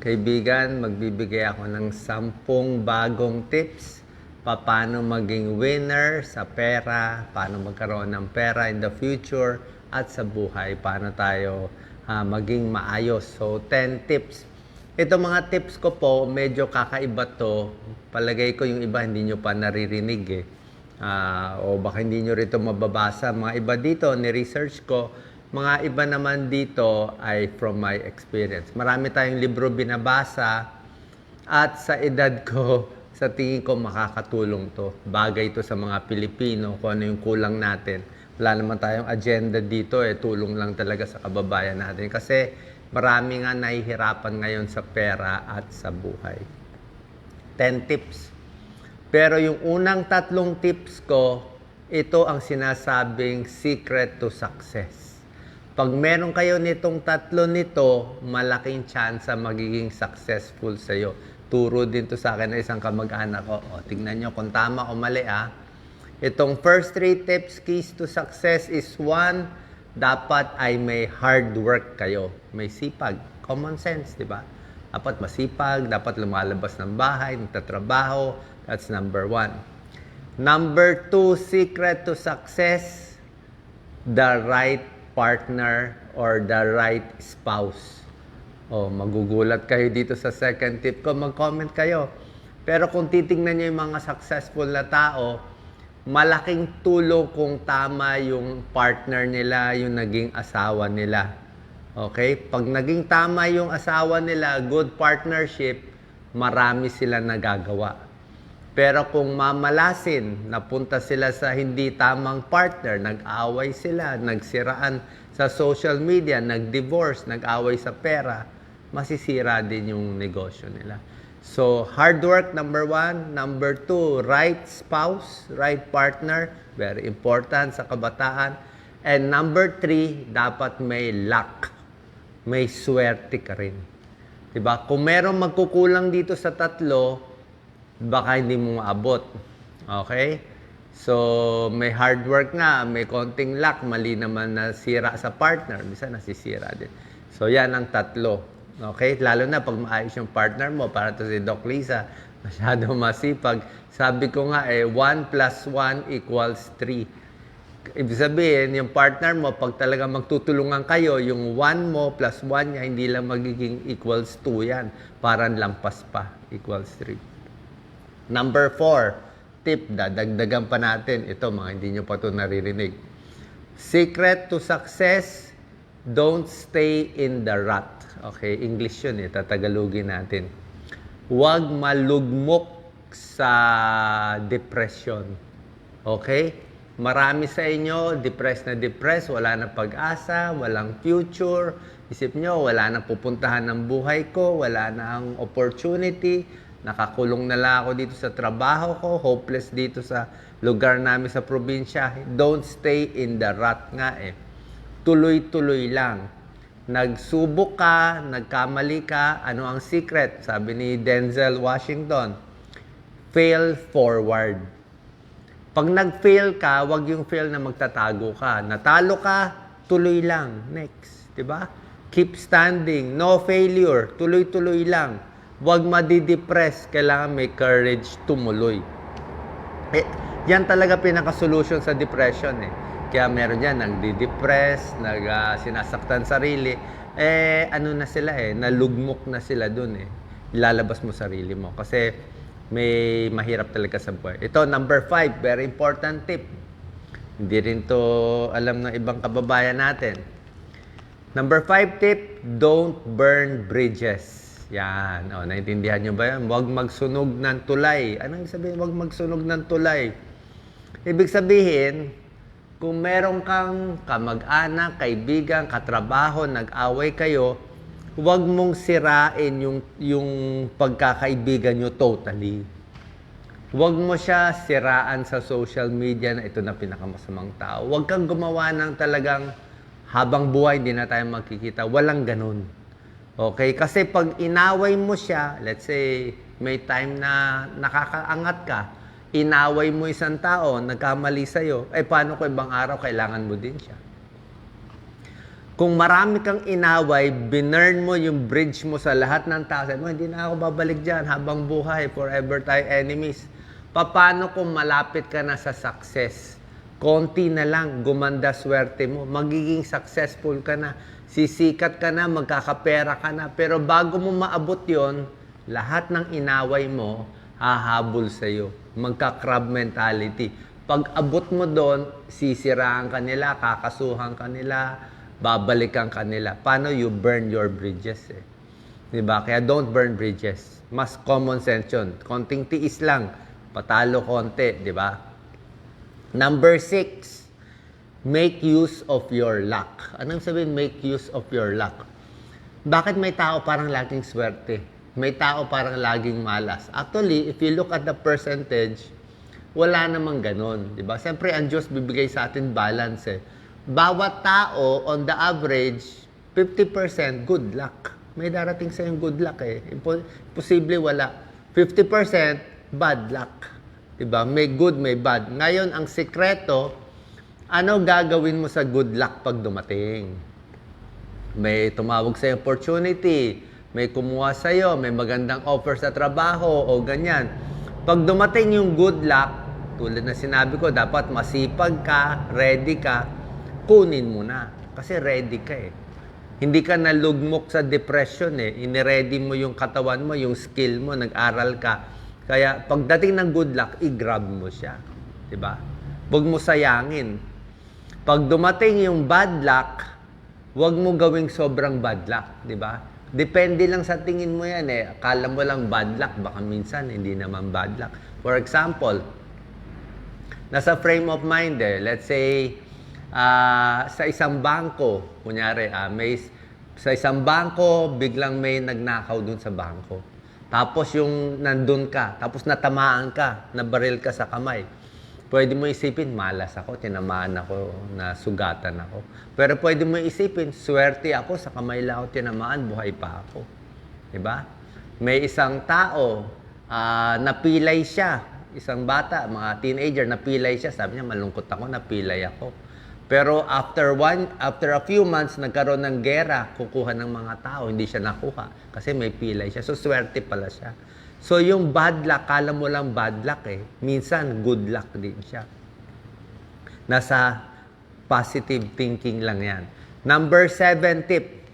kaibigan, magbibigay ako ng 10 bagong tips paano maging winner sa pera, paano magkaroon ng pera in the future at sa buhay, paano tayo maging maayos. So, 10 tips. Ito mga tips ko po, medyo kakaiba to. Palagay ko yung iba hindi nyo pa naririnig eh. O baka hindi nyo rito mababasa. Mga iba dito, ni-research ko. Mga iba naman dito ay from my experience. Marami tayong libro binabasa at sa edad ko, sa tingin ko makakatulong to. Bagay to sa mga Pilipino kung ano yung kulang natin. Wala naman tayong agenda dito eh. Tulong lang talaga sa kababayan natin. Kasi marami nga nahihirapan ngayon sa pera at sa buhay. 10 tips. Pero yung unang 3 tips ko, ito ang sinasabing secret to success. Pag meron kayo nitong 3 nito, malaking chance magiging successful sa iyo. Turo din to sa akin ng isang kamag-anak ko. O, tingnan nyo kung tama o mali ah. Itong first 3 tips, keys to success is 1, dapat ay may hard work kayo. May sipag. Common sense, di ba? Dapat masipag, dapat lumalabas ng bahay, nagtatrabaho. That's number 1. Number 2, secret to success, the right partner or the right spouse. O, magugulat kayo dito sa second tip ko, mag-comment kayo. Pero kung titingnan nyo yung mga successful na tao, malaking tulong kung tama yung partner nila, yung naging asawa nila. Okay? Pag naging tama yung asawa nila, good partnership, marami sila nagagawa. Pero kung mamalasin, napunta sila sa hindi tamang partner, nag-away sila, nagsiraan sa social media, nag-divorce, nag-away sa pera, masisira din yung negosyo nila. So, hard work, number 1. Number 2, right spouse, right partner, very important sa kabataan. And number 3, dapat may luck, may swerte ka rin. Diba? Kung merong magkukulang dito sa 3, baka hindi mo maabot. Okay? So, may hard work nga, may konting luck, mali naman nasira sa partner, minsan nasisira din. So, yan ang 3. Okay? Lalo na pag maayos yung partner mo, para to si Doc Lisa, masyado masipag. Sabi ko nga 1 + 1 = 3. Ibig sabihin, yung partner mo, pag talaga magtutulungan kayo, yung 1 mo plus 1 niya, hindi lang magiging equals 2 yan. Parang lampas pa, equals 3. Number 4, tip, dadagdagan pa natin. Ito, mga hindi nyo pa ito naririnig. Secret to success, don't stay in the rut. Okay, English yun eh, tatagalogin natin. Huwag malugmok sa depression. Okay? Marami sa inyo, depressed, wala na pag-asa, walang future. Isip nyo, wala na pupuntahan ng buhay ko, wala na ang opportunity. Nakakulong na lang ako dito sa trabaho ko, hopeless dito sa lugar namin sa probinsya. Don't stay in the rut nga eh. Tuloy-tuloy lang. Nagsubok ka, nagkamali ka, ano ang secret? Sabi ni Denzel Washington, fail forward. Pag nag-fail ka, wag yung fail na magtatago ka. Natalo ka, tuloy lang. Next. Diba? Keep standing. No failure. Tuloy-tuloy lang. Huwag madidepress. Kailangan may courage tumuloy. Yan talaga pinaka-solution sa depression eh. Kaya meron yan, nagdidepress, sinasaktan sarili. Ano na sila eh, nalugmok na sila dun eh. Ilalabas mo sarili mo. Kasi may mahirap talaga sa buhay. Ito, number 5, very important tip. Hindi rin to alam ng ibang kababayan natin. Number 5 tip, don't burn bridges. Yan. O, naintindihan nyo ba yan? Huwag magsunog ng tulay. Anong sabihin? Huwag magsunog ng tulay. Ibig sabihin, kung meron kang kamag-anak, kaibigan, katrabaho, nag-away kayo, huwag mong sirain yung pagkakaibigan nyo totally. Huwag mo siya siraan sa social media na ito na pinakamasamang tao. Huwag kang gumawa ng talagang habang buhay, hindi na tayo magkikita. Walang ganun. Okay? Kasi pag inaway mo siya, let's say, may time na nakakaangat ka, inaway mo isang tao, nagkamali sa'yo, paano kung ibang araw kailangan mo din siya? Kung marami kang inaway, binurn mo yung bridge mo sa lahat ng tao. Sabi mo, hindi na ako babalik dyan habang buhay. Forever tayo enemies. Paano kung malapit ka na sa success? Konti na lang, gumanda swerte mo. Magiging successful ka na. Sisikat ka na, magkakapera ka na. Pero bago mo maabot yon, lahat ng inaway mo, hahabol sa'yo. Magka-crab mentality. Pag abot mo doon, sisiraan ka nila, kakasuhan ka nila, babalikan ka nila. Paano? You burn your bridges eh. Diba? Kaya don't burn bridges. Mas common sense yun. Konting tiis lang. Patalo konti. Diba? Number 6, make use of your luck. Anong sabihin, make use of your luck? Bakit may tao parang laging swerte? May tao parang laging malas. Actually, if you look at the percentage, wala namang ganon. Diba? Siyempre, ang Diyos bibigay sa atin balance eh. Bawat tao, on the average, 50% good luck. May darating sa yung good luck eh. Posible wala. 50% bad luck. Diba? May good, may bad. Ngayon, ang sikreto, ano gagawin mo sa good luck pag dumating? May tumawag sa opportunity, may kumuha sa'yo, may magandang offer sa trabaho, o ganyan. Pag dumating yung good luck, tulad na sinabi ko, dapat masipag ka, ready ka, kunin mo na. Kasi ready ka eh. Hindi ka nalugmok sa depression eh. Iniready mo yung katawan mo, yung skill mo, nag-aral ka. Kaya pagdating ng good luck, i-grab mo siya. Diba? Huwag mo sayangin. Pag dumating yung bad luck, huwag mo gawing sobrang bad luck. Diba? Depende lang sa tingin mo yan eh. Akala mo lang bad luck, baka minsan hindi naman bad luck. For example, nasa frame of mind eh. Let's say, sa isang bangko, kunyari, sa isang bangko, biglang may nagnakaw dun sa bangko. Tapos yung nandun ka, tapos natamaan ka, nabaril ka sa kamay. Pwede mo isipin, malas ako, tinamaan ako, nasugatan ako. Pero pwede mo isipin, swerte ako, sa kamay lang ako tinamaan, buhay pa ako. Diba? May isang tao, napilay siya, isang bata, mga teenager, napilay siya. Sabi niya, malungkot ako, napilay ako. Pero after a few months, nagkaroon ng gera, kukuha ng mga tao, hindi siya nakuha. Kasi may pilay siya. So, swerte pala siya. So, yung bad luck, kala mo lang bad luck eh. Minsan, good luck din siya. Nasa positive thinking lang yan. Number 7 tip,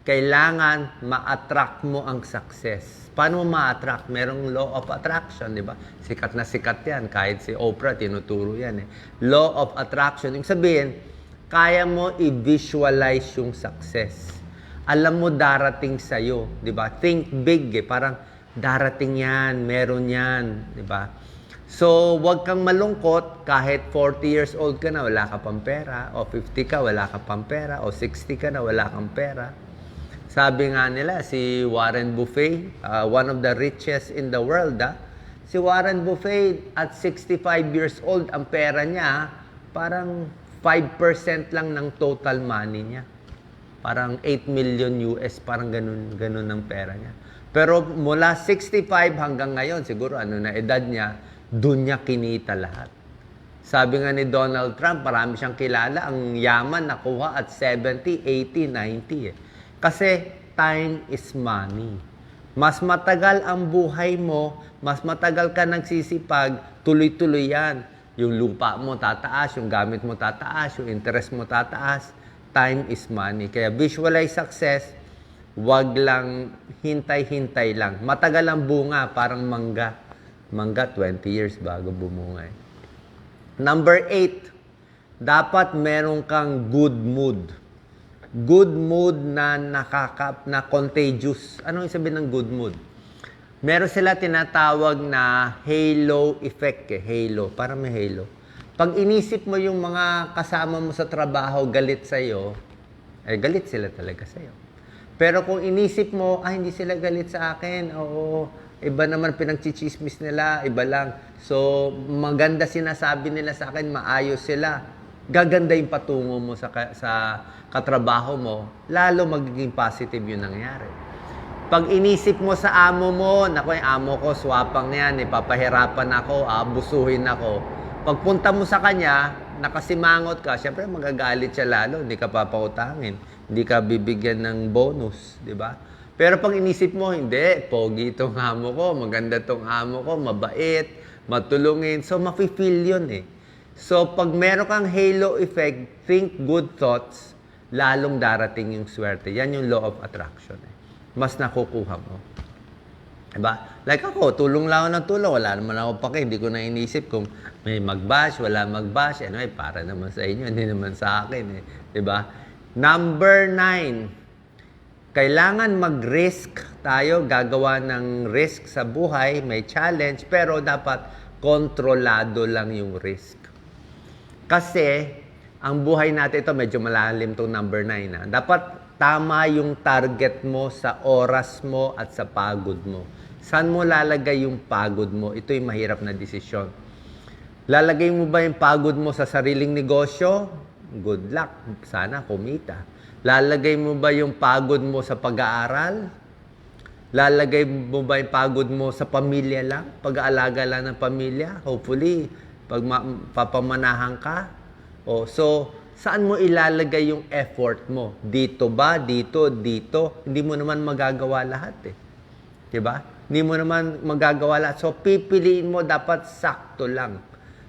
kailangan ma-attract mo ang success. Paano mo ma-attract? Merong law of attraction, di ba? Sikat na sikat yan. Kahit si Oprah, tinuturo yan eh. Law of attraction. Ibig sabihin, kaya mo i-visualize yung success. Alam mo darating sa'yo, di ba? Think big eh. Parang darating yan, meron yan, di ba? So, wag kang malungkot kahit 40 years old ka na, wala ka pang pera. O 50 ka, wala ka pang pera. O 60 ka na, wala kang pera. Sabi nga nila, si Warren Buffett, one of the richest in the world, si Warren Buffett at 65 years old, ang pera niya, parang 5% lang ng total money niya. Parang 8 million US, parang ganun ang pera niya. Pero mula 65 hanggang ngayon, siguro na edad niya, dun niya kinita lahat. Sabi nga ni Donald Trump, marami siyang kilala, ang yaman nakuha at 70, 80, 90 eh. Kasi time is money. Mas matagal ang buhay mo, mas matagal ka nagsisipag, tuloy-tuloy yan. Yung lupa mo tataas, yung gamit mo tataas, yung interest mo tataas. Time is money. Kaya visualize success, wag lang hintay-hintay lang. Matagal ang bunga, parang mangga. Mangga, 20 years bago bumunga. Number 8, dapat meron kang good mood. Good mood na contagious. Ano yung sabihin ng good mood? Meron sila tinatawag na halo effect eh. Halo. Parang may halo. Pag inisip mo yung mga kasama mo sa trabaho galit sa'yo, galit sila talaga sa'yo. Pero kung inisip mo, hindi sila galit sa akin, oo, iba naman pinagchichismis nila, iba lang. So, maganda sinasabi nila sa akin, maayos sila. Gaganda yung patungo mo sa katrabaho mo, lalo magiging positive yung nangyari. Pag inisip mo sa amo mo, naku, yung amo ko, swapang yan, ipapahirapan ako, abusuhin ako, Pagpunta mo sa kanya, nakasimangot ka, syempre magagalit siya lalo, hindi ka papautangin, hindi ka bibigyan ng bonus, di ba? Pero pag inisip mo, hindi, pogi itong amo ko, maganda itong amo ko, mabait, matulungin, so mafe-feel yun eh. So pag meron kang halo effect, think good thoughts, lalong darating yung swerte. Yan yung law of attraction eh. Mas nakukuha mo. Diba? Like ako, tulong lang ako ng tulong. Wala naman ako pake. Hindi ko na inisip kung may mag-bash, wala mag-bash. Anyway, para naman sa inyo, hindi naman sa akin. Eh. Diba? Number 9. Kailangan mag-risk tayo. Gagawa ng risk sa buhay. May challenge. Pero dapat kontrolado lang yung risk. Kasi, ang buhay natin ito, medyo malalim itong number 9. Ha? Dapat tama yung target mo sa oras mo at sa pagod mo. Saan mo lalagay yung pagod mo? Ito yung mahirap na desisyon. Lalagay mo ba yung pagod mo sa sariling negosyo? Good luck. Sana kumita. Lalagay mo ba yung pagod mo sa pag-aaral? Lalagay mo ba yung pagod mo sa pamilya lang? Pag-aalaga lang ng pamilya? Hopefully, pag papamanahan ka. So, saan mo ilalagay yung effort mo? Dito ba? Dito? Dito? Hindi mo naman magagawa lahat eh. Diba? Hindi mo naman magagawa lahat. So, pipiliin mo dapat sakto lang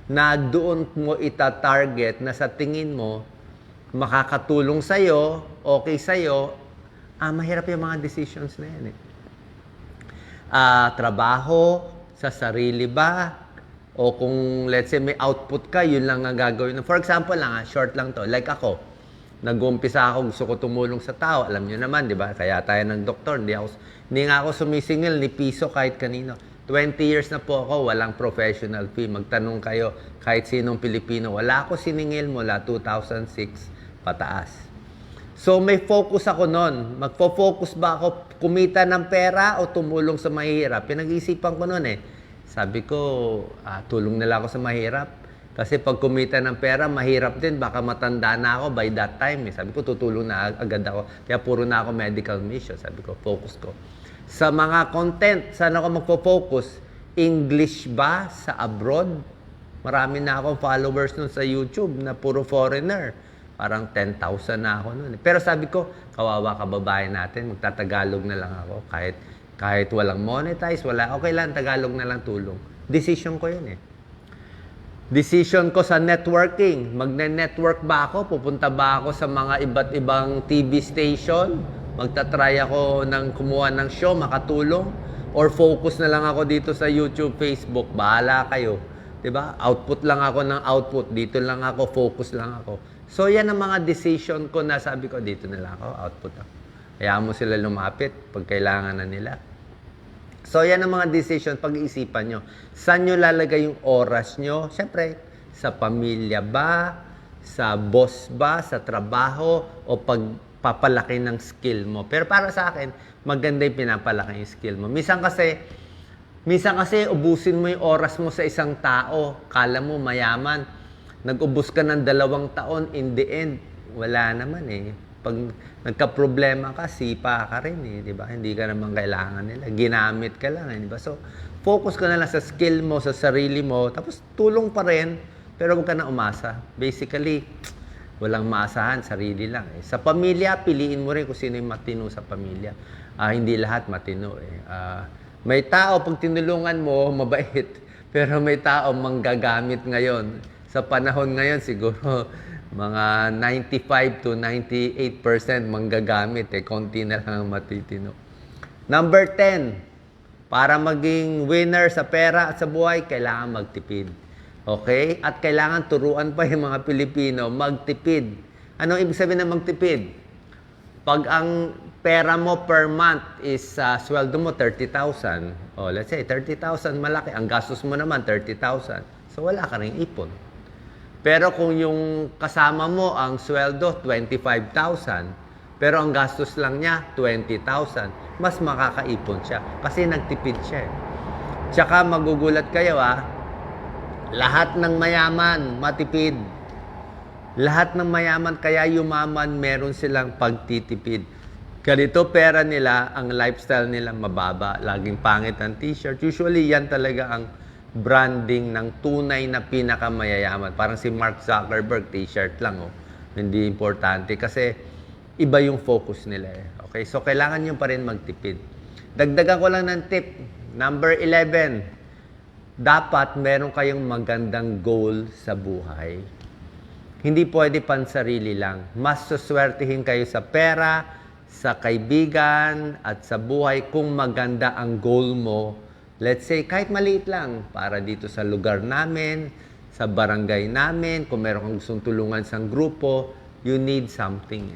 na doon mo ita-target na sa tingin mo makakatulong sa'yo, okay sa'yo, mahirap yung mga decisions na yan eh. Trabaho, sa sarili ba? O kung let's say may output ka, yun lang ang gagawin. For example lang, short lang to. Like ako, nag-umpisa ako, gusto ko tumulong sa tao. Alam nyo naman, di ba? Kaya tayo ng doktor. Hindi nga ako sumisingil ni piso kahit kanino. 20 years na po ako, walang professional fee. Magtanong kayo, kahit sinong Pilipino. Wala ako siningil mula 2006 pataas. So may focus ako nun. Magfo-focus ba ako kumita ng pera o tumulong sa mahihirap? Pinag-iisipan ko nun eh. Sabi ko, tulong nila ako sa mahirap. Kasi pag kumita ng pera, mahirap din. Baka matanda na ako by that time. Eh. Sabi ko, tutulong na agad ako. Kaya puro na ako medical mission. Sabi ko, focus ko. Sa mga content, saan ako magpo-focus? English ba sa abroad? Marami na akong followers nun sa YouTube na puro foreigner. Parang 10,000 na ako nun. Pero sabi ko, kawawa kababayan natin. Magtatagalog na lang ako. Kahit walang monetize, okay lang, Tagalog na lang tulong. Decision ko yun eh. Decision ko sa networking. Magne-network ba ako? Pupunta ba ako sa mga iba't ibang TV station? Magta-try ako ng kumuha ng show, makatulong? Or focus na lang ako dito sa YouTube, Facebook? Bahala kayo. Diba? Output lang ako ng output. Dito lang ako, focus lang ako. So yan ang mga decision ko na sabi ko, dito na lang ako, output ako. Hayaan mo sila lumapit pag kailangan na nila. So, yan ang mga decision, pag-iisipan nyo. Saan nyo lalagay yung oras nyo? Siyempre, sa pamilya ba? Sa boss ba? Sa trabaho? O pagpapalaki ng skill mo? Pero para sa akin, maganda yung pinapalaki yung skill mo. Minsan kasi, ubusin mo yung oras mo sa isang tao. Kala mo mayaman. Nag-ubus ka ng 2 taon, in the end, wala naman eh. Pag nagka-problema ka, sipa ka rin eh, di ba? Hindi ka naman kailangan nila. Ginamit ka lang, di ba? So, focus ka na lang sa skill mo, sa sarili mo, tapos tulong pa rin, pero huwag ka na umasa. Basically, walang maasahan, sarili lang eh. Sa pamilya, piliin mo rin kung sino yung matino sa pamilya. Hindi lahat matino eh. May tao, pag tinulungan mo, mabait. Pero may tao manggagamit ngayon. Sa panahon ngayon, siguro, mga 95 to 98% manggagamit eh. Konti na lang ang matitino. Number 10, para maging winner sa pera at sa buhay, kailangan magtipid. Okay? At kailangan turuan pa yung mga Pilipino magtipid. Anong ibig sabihin ng magtipid? Pag ang pera mo per month is sweldo mo 30,000. Let's say 30,000 malaki. Ang gastos mo naman 30,000. So wala ka rin ipon. Pero kung yung kasama mo ang sweldo 25,000, pero ang gastos lang niya 20,000, mas makakaipon siya kasi nagtipid siya. Tsaka magugulat kayo lahat ng mayaman matipid. Lahat ng mayaman kaya yumaman meron silang pagtitipid. Ganito pera nila, ang lifestyle nila mababa, laging pangit ang t-shirt. Usually yan talaga ang branding ng tunay na pinakamayayaman. Parang si Mark Zuckerberg, t-shirt lang, oh. Hindi importante kasi iba yung focus nila eh. Okay, so kailangan nyo pa rin magtipid. Dagdagan ko lang ng tip. Number 11, dapat meron kayong magandang goal sa buhay. Hindi pwede pansarili lang. Mas suswertihin kayo sa pera, sa kaibigan, at sa buhay kung maganda ang goal mo. Let's say, kahit maliit lang, para dito sa lugar namin, sa barangay namin, kung meron kang gustong tulungan sa grupo, you need something.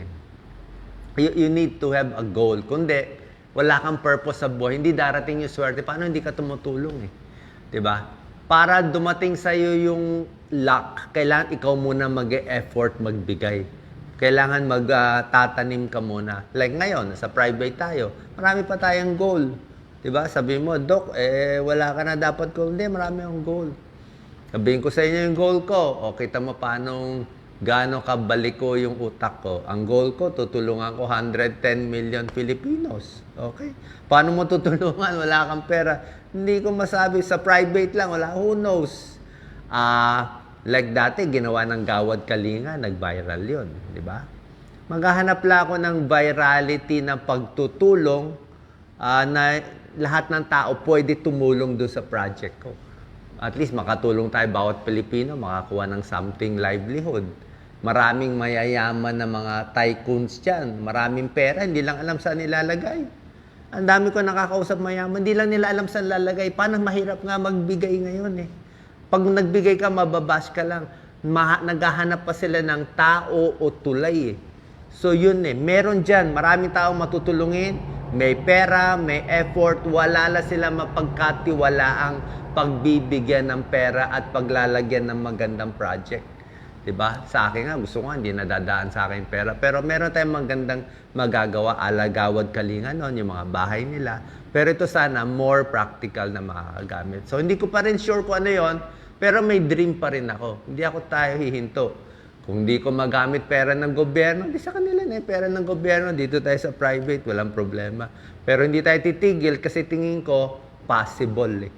You need to have a goal. Kundi, wala kang purpose sa buhay, hindi darating yung swerte. Paano hindi ka tumutulong eh? Diba? Para dumating sa'yo yung luck, kailangan ikaw muna mag-e-effort magbigay. Kailangan magtatanim ka muna. Like ngayon, sa private tayo, marami pa tayong goal. Diba? Sabi mo, Dok, wala ka na dapat goal. Hindi, marami akong goal. Sabihin ko sa inyo yung goal ko. O, kita mo paano gaano kabaliko yung utak ko. Ang goal ko, tutulungan ko 110 million Filipinos. Okay? Paano mo tutulungan? Wala kang pera. Hindi ko masabi. Sa private lang, wala. Who knows? Like dati, ginawa ng Gawad Kalinga, nag-viral yun. Di ba? Maghahanap lang ako ng virality ng pagtutulong na lahat ng tao pwede tumulong doon sa project ko. At least makatulong tayo bawat Pilipino, makakuha ng something livelihood. Maraming mayayaman na mga tycoons dyan. Maraming pera, hindi lang alam saan nilalagay. Ang dami ko nakakausap mayaman, hindi lang nila alam saan lalagay. Paano mahirap nga magbigay ngayon eh. Pag nagbigay ka, mababash ka lang. Naghahanap pa sila ng tao o tulay eh. So yun eh, meron dyan, maraming taong matutulungin, may pera, may effort, wala la sila mapagkatiwalaang pagbibigyan ng pera at paglalagyan ng magandang project. Diba? Sa akin nga, gusto ko nga, hindi nadadaan sa akin pera. Pero meron tayong magandang magagawa, ala Gawad Kalinga noon, yung mga bahay nila. Pero ito sana, more practical na makakagamit. So, hindi ko pa rin sure kung ano yon, pero may dream pa rin ako. Hindi ako tayo hihinto. Kung di ko magamit pera ng gobyerno, di sa kanila na pera ng gobyerno, dito tayo sa private, walang problema. Pero hindi tayo titigil kasi tingin ko, possible eh.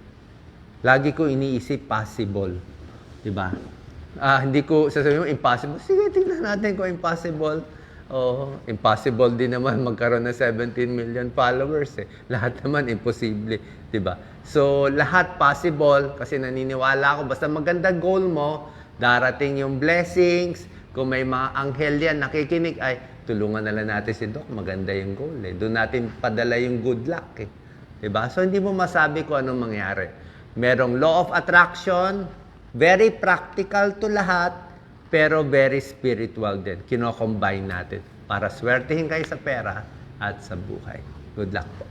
Lagi ko iniisip, possible. Diba? Hindi ko sasabihin mo, impossible. Sige, tingnan natin kung impossible. Impossible din naman magkaroon ng 17 million followers eh. Lahat naman imposible. Diba? So, lahat possible kasi naniniwala ako, basta maganda goal mo, darating yung blessings. Kung may mga anghel yan, nakikinig, ay, tulungan na lang natin si Doc. Maganda yung goal eh. Doon natin padala yung good luck eh. Diba? So, hindi mo masabi kung anong mangyari. Merong law of attraction, very practical to lahat, pero very spiritual din. Kino-combine natin para swertihin kayo sa pera at sa buhay. Good luck po.